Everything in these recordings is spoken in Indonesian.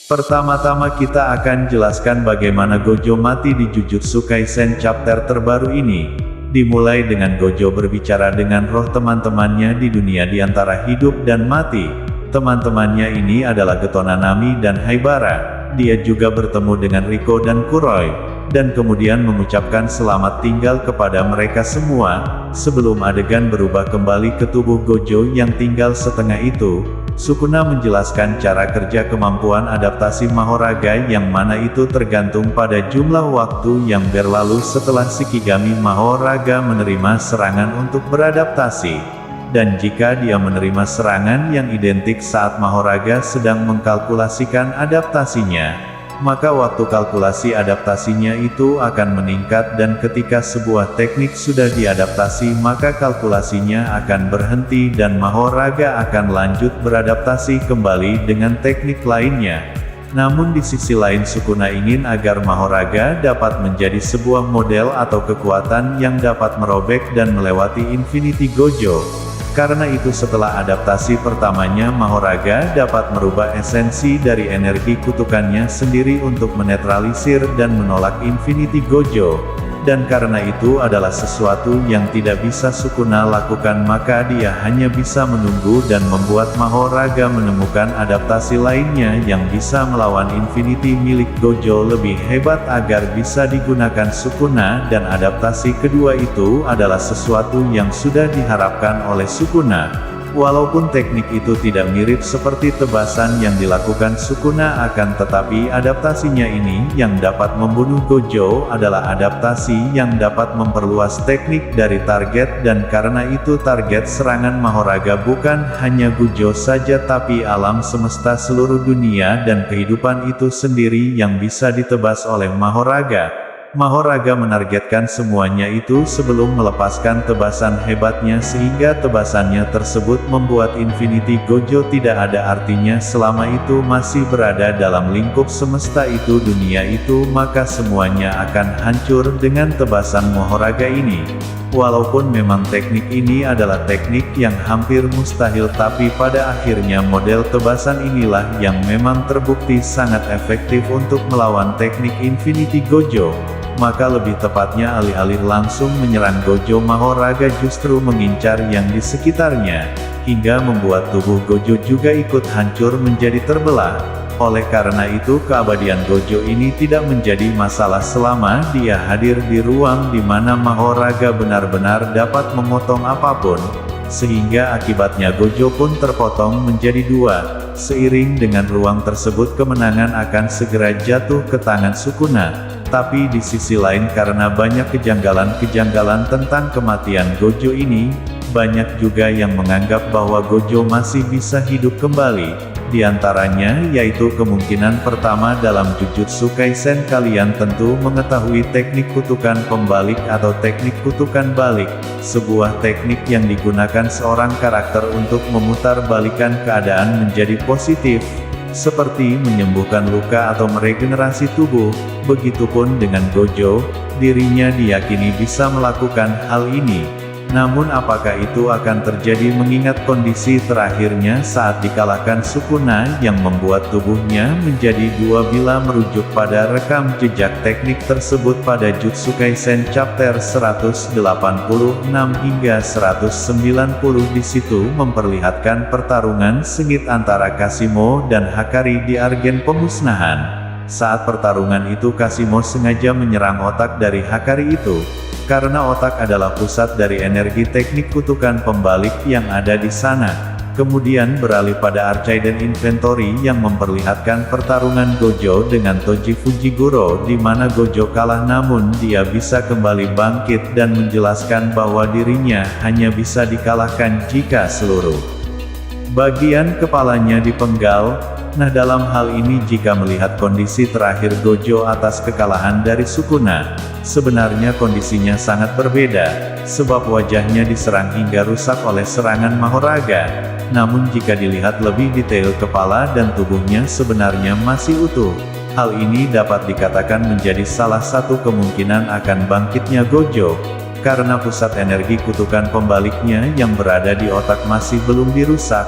Pertama-tama kita akan jelaskan bagaimana Gojo mati di Jujutsu Kaisen chapter terbaru ini. Dimulai dengan Gojo berbicara dengan roh teman-temannya di dunia di antara hidup dan mati. Teman-temannya ini adalah Geto Nanami dan Haibara. Dia juga bertemu dengan Riko dan Kuroi, dan kemudian mengucapkan selamat tinggal kepada mereka semua. Sebelum adegan berubah kembali ke tubuh Gojo yang tinggal setengah itu, Sukuna menjelaskan cara kerja kemampuan adaptasi Mahoraga yang mana itu tergantung pada jumlah waktu yang berlalu setelah Shikigami Mahoraga menerima serangan untuk beradaptasi. Dan jika dia menerima serangan yang identik saat Mahoraga sedang mengkalkulasikan adaptasinya, maka waktu kalkulasi adaptasinya itu akan meningkat, dan ketika sebuah teknik sudah diadaptasi maka kalkulasinya akan berhenti dan Mahoraga akan lanjut beradaptasi kembali dengan teknik lainnya. Namun di sisi lain Sukuna ingin agar Mahoraga dapat menjadi sebuah model atau kekuatan yang dapat merobek dan melewati Infinity Gojo. Karena itu setelah adaptasi pertamanya Mahoraga dapat merubah esensi dari energi kutukannya sendiri untuk menetralisir dan menolak Infinity Gojo. Dan karena itu adalah sesuatu yang tidak bisa Sukuna lakukan, maka dia hanya bisa menunggu dan membuat Mahoraga menemukan adaptasi lainnya yang bisa melawan Infinity milik Gojo lebih hebat agar bisa digunakan Sukuna, dan adaptasi kedua itu adalah sesuatu yang sudah diharapkan oleh Sukuna. Walaupun teknik itu tidak mirip seperti tebasan yang dilakukan Sukuna, akan tetapi adaptasinya ini yang dapat membunuh Gojo adalah adaptasi yang dapat memperluas teknik dari target, dan karena itu target serangan Mahoraga bukan hanya Gojo saja tapi alam semesta seluruh dunia dan kehidupan itu sendiri yang bisa ditebas oleh Mahoraga. Mahoraga menargetkan semuanya itu sebelum melepaskan tebasan hebatnya, sehingga tebasannya tersebut membuat Infinity Gojo tidak ada artinya selama itu masih berada dalam lingkup semesta itu, dunia itu, maka semuanya akan hancur dengan tebasan Mahoraga ini. Walaupun memang teknik ini adalah teknik yang hampir mustahil, tapi pada akhirnya model tebasan inilah yang memang terbukti sangat efektif untuk melawan teknik Infinity Gojo. Maka lebih tepatnya alih-alih langsung menyerang Gojo, Mahoraga justru mengincar yang di sekitarnya, hingga membuat tubuh Gojo juga ikut hancur menjadi terbelah. Oleh karena itu keabadian Gojo ini tidak menjadi masalah selama dia hadir di ruang di mana Mahoraga benar-benar dapat memotong apapun, sehingga akibatnya Gojo pun terpotong menjadi dua. Seiring dengan ruang tersebut kemenangan akan segera jatuh ke tangan Sukuna. Tapi di sisi lain karena banyak kejanggalan-kejanggalan tentang kematian Gojo ini, banyak juga yang menganggap bahwa Gojo masih bisa hidup kembali. Di antaranya yaitu kemungkinan pertama dalam Jujutsu Kaisen. Kalian tentu mengetahui teknik kutukan pembalik atau teknik kutukan balik, sebuah teknik yang digunakan seorang karakter untuk memutarbalikkan keadaan menjadi positif, seperti menyembuhkan luka atau meregenerasi tubuh. Begitupun dengan Gojo, dirinya diyakini bisa melakukan hal ini. Namun apakah itu akan terjadi mengingat kondisi terakhirnya saat dikalahkan Sukuna yang membuat tubuhnya menjadi dua? Bila merujuk pada rekam jejak teknik tersebut pada Jutsu Kaisen chapter 186 hingga 190, di situ memperlihatkan pertarungan sengit antara Kashimo dan Hakari di Argen Pemusnahan. Saat pertarungan itu Kashimo sengaja menyerang otak dari Hakari itu, karena otak adalah pusat dari energi teknik kutukan pembalik yang ada di sana. Kemudian beralih pada Archaiden Inventory yang memperlihatkan pertarungan Gojo dengan Toji Fujiguro, di mana Gojo kalah namun dia bisa kembali bangkit dan menjelaskan bahwa dirinya hanya bisa dikalahkan jika seluruh bagian kepalanya dipenggal. Nah, dalam hal ini jika melihat kondisi terakhir Gojo atas kekalahan dari Sukuna, sebenarnya kondisinya sangat berbeda, sebab wajahnya diserang hingga rusak oleh serangan Mahoraga. Namun jika dilihat lebih detail, kepala dan tubuhnya sebenarnya masih utuh. Hal ini dapat dikatakan menjadi salah satu kemungkinan akan bangkitnya Gojo. karena pusat energi kutukan pembaliknya yang berada di otak masih belum dirusak.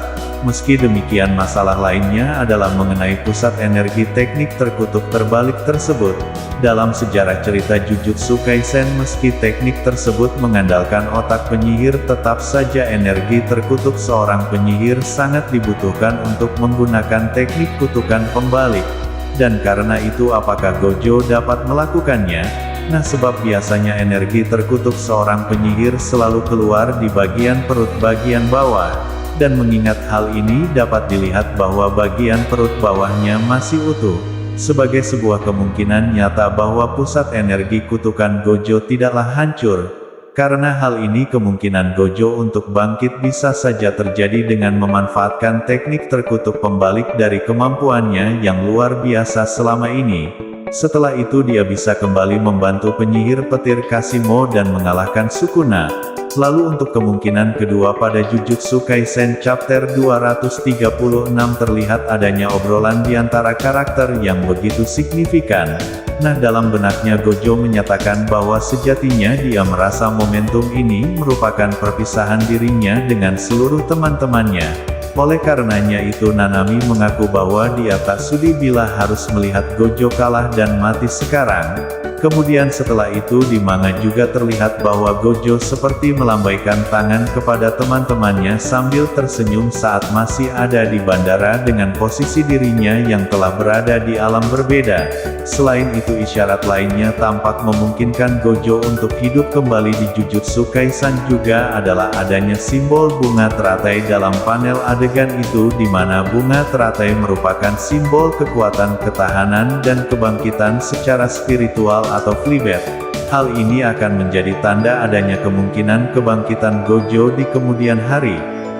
Meski demikian, masalah lainnya adalah mengenai pusat energi teknik terkutuk terbalik tersebut. Dalam sejarah cerita Jujutsu Kaisen, meski teknik tersebut mengandalkan otak penyihir, tetap saja energi terkutuk seorang penyihir sangat dibutuhkan untuk menggunakan teknik kutukan pembalik. Dan karena itu, apakah Gojo dapat melakukannya? Nah, sebab biasanya energi terkutuk seorang penyihir selalu keluar di bagian perut bagian bawah. Dan mengingat hal ini dapat dilihat bahwa bagian perut bawahnya masih utuh. Sebagai sebuah kemungkinan nyata bahwa pusat energi kutukan Gojo tidaklah hancur. Karena hal ini, kemungkinan Gojo untuk bangkit bisa saja terjadi dengan memanfaatkan teknik terkutuk pembalik dari kemampuannya yang luar biasa selama ini. Setelah itu dia bisa kembali membantu penyihir petir Kashimo dan mengalahkan Sukuna. Lalu untuk kemungkinan kedua, pada Jujutsu Kaisen chapter 236 terlihat adanya obrolan di antara karakter yang begitu signifikan. Nah, dalam benaknya Gojo menyatakan bahwa sejatinya dia merasa momentum ini merupakan perpisahan dirinya dengan seluruh teman-temannya. Oleh karenanya itu, Nanami mengaku bahwa dia tak sudi bila harus melihat Gojo kalah dan mati sekarang. Kemudian setelah itu di manga juga terlihat bahwa Gojo seperti melambaikan tangan kepada teman-temannya sambil tersenyum saat masih ada di bandara dengan posisi dirinya yang telah berada di alam berbeda. Selain itu, isyarat lainnya tampak memungkinkan Gojo untuk hidup kembali di Jujutsu Kaisen juga adalah adanya simbol bunga teratai dalam panel adegan itu, di mana bunga teratai merupakan simbol kekuatan, ketahanan dan kebangkitan secara spiritual atau Flibet. Hal ini akan menjadi tanda adanya kemungkinan kebangkitan Gojo di kemudian hari.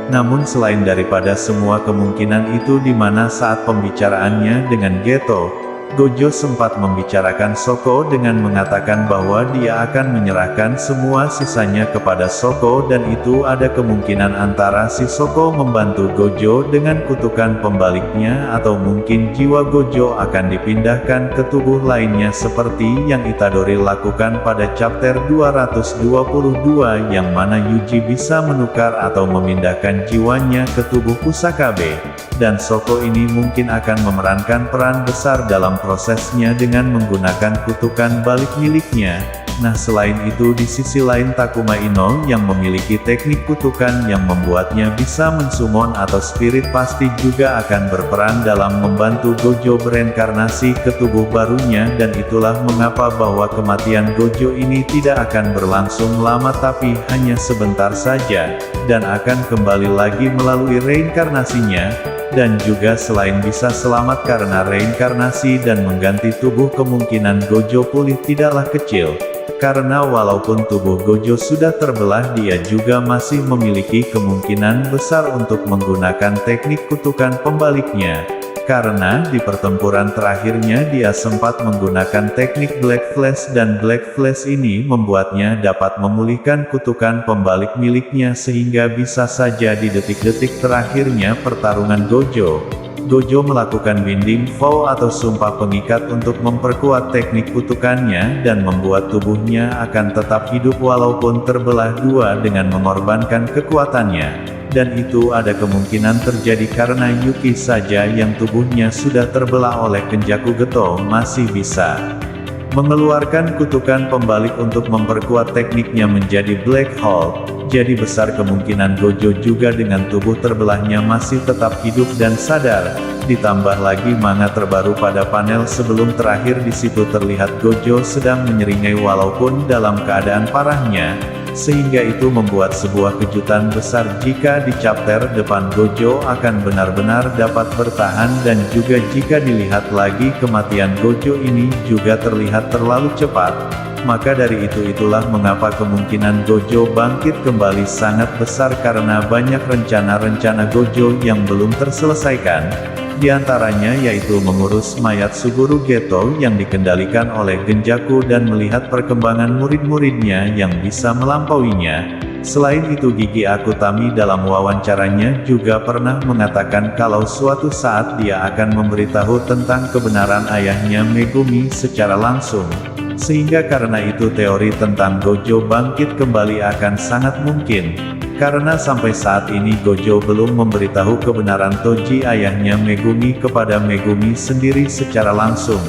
Namun selain daripada semua kemungkinan itu, di mana saat pembicaraannya dengan Geto, Gojo sempat membicarakan Soko dengan mengatakan bahwa dia akan menyerahkan semua sisanya kepada Soko, dan itu ada kemungkinan antara si Soko membantu Gojo dengan kutukan pembaliknya, atau mungkin jiwa Gojo akan dipindahkan ke tubuh lainnya seperti yang Itadori lakukan pada chapter 222, yang mana Yuji bisa menukar atau memindahkan jiwanya ke tubuh Kusakabe. Dan Soko ini mungkin akan memerankan peran besar dalam prosesnya dengan menggunakan kutukan balik miliknya. Nah, selain itu di sisi lain, Takuma Ino yang memiliki teknik kutukan yang membuatnya bisa mensummon atau spirit pasti juga akan berperan dalam membantu Gojo bereinkarnasi ke tubuh barunya, dan itulah mengapa bahwa kematian Gojo ini tidak akan berlangsung lama tapi hanya sebentar saja, dan akan kembali lagi melalui reinkarnasinya. Dan juga selain bisa selamat karena reinkarnasi dan mengganti tubuh, kemungkinan Gojo pulih tidaklah kecil. Karena walaupun tubuh Gojo sudah terbelah, dia juga masih memiliki kemungkinan besar untuk menggunakan teknik kutukan pembaliknya. Karena di pertempuran terakhirnya dia sempat menggunakan teknik Black Flash, dan Black Flash ini membuatnya dapat memulihkan kutukan pembalik miliknya, sehingga bisa saja di detik-detik terakhirnya pertarungan Gojo melakukan binding vow atau sumpah pengikat untuk memperkuat teknik kutukannya dan membuat tubuhnya akan tetap hidup walaupun terbelah dua dengan mengorbankan kekuatannya. Dan itu ada kemungkinan terjadi karena Yuki saja yang tubuhnya sudah terbelah oleh Kenjaku Geto masih bisa mengeluarkan kutukan pembalik untuk memperkuat tekniknya menjadi Black Hole. Jadi besar kemungkinan Gojo juga dengan tubuh terbelahnya masih tetap hidup dan sadar. Ditambah lagi manga terbaru pada panel sebelum terakhir, di situ terlihat Gojo sedang menyeringai walaupun dalam keadaan parahnya. Sehingga itu membuat sebuah kejutan besar jika di chapter depan Gojo akan benar-benar dapat bertahan, dan juga jika dilihat lagi kematian Gojo ini juga terlihat terlalu cepat. Maka dari itulah mengapa kemungkinan Gojo bangkit kembali sangat besar, karena banyak rencana-rencana Gojo yang belum terselesaikan. Di antaranya yaitu mengurus mayat Suguru Geto yang dikendalikan oleh Genjaku dan melihat perkembangan murid-muridnya yang bisa melampauinya. Selain itu, Gigi Akutami dalam wawancaranya juga pernah mengatakan kalau suatu saat dia akan memberitahu tentang kebenaran ayahnya Megumi secara langsung. Sehingga karena itu teori tentang Gojo bangkit kembali akan sangat mungkin. Karena sampai saat ini Gojo belum memberitahu kebenaran Toji ayahnya Megumi kepada Megumi sendiri secara langsung.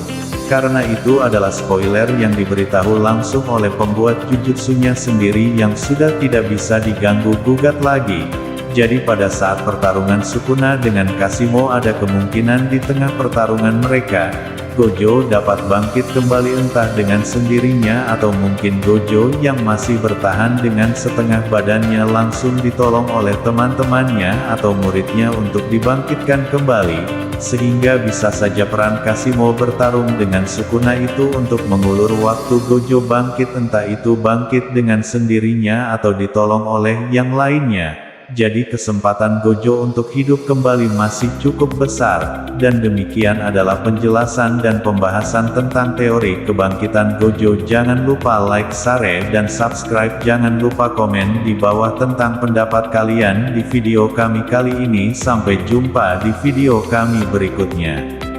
Karena itu adalah spoiler yang diberitahu langsung oleh pembuat Jujutsunya sendiri yang sudah tidak bisa diganggu gugat lagi. Jadi pada saat pertarungan Sukuna dengan Kashimo ada kemungkinan di tengah pertarungan mereka, Gojo dapat bangkit kembali entah dengan sendirinya atau mungkin Gojo yang masih bertahan dengan setengah badannya langsung ditolong oleh teman-temannya atau muridnya untuk dibangkitkan kembali, sehingga bisa saja peran Kashimo bertarung dengan Sukuna itu untuk mengulur waktu Gojo bangkit entah itu bangkit dengan sendirinya atau ditolong oleh yang lainnya. Jadi kesempatan Gojo untuk hidup kembali masih cukup besar, dan demikian adalah penjelasan dan pembahasan tentang teori kebangkitan Gojo. Jangan lupa like, share, dan subscribe. Jangan lupa komen di bawah tentang pendapat kalian di video kami kali ini. Sampai jumpa di video kami berikutnya.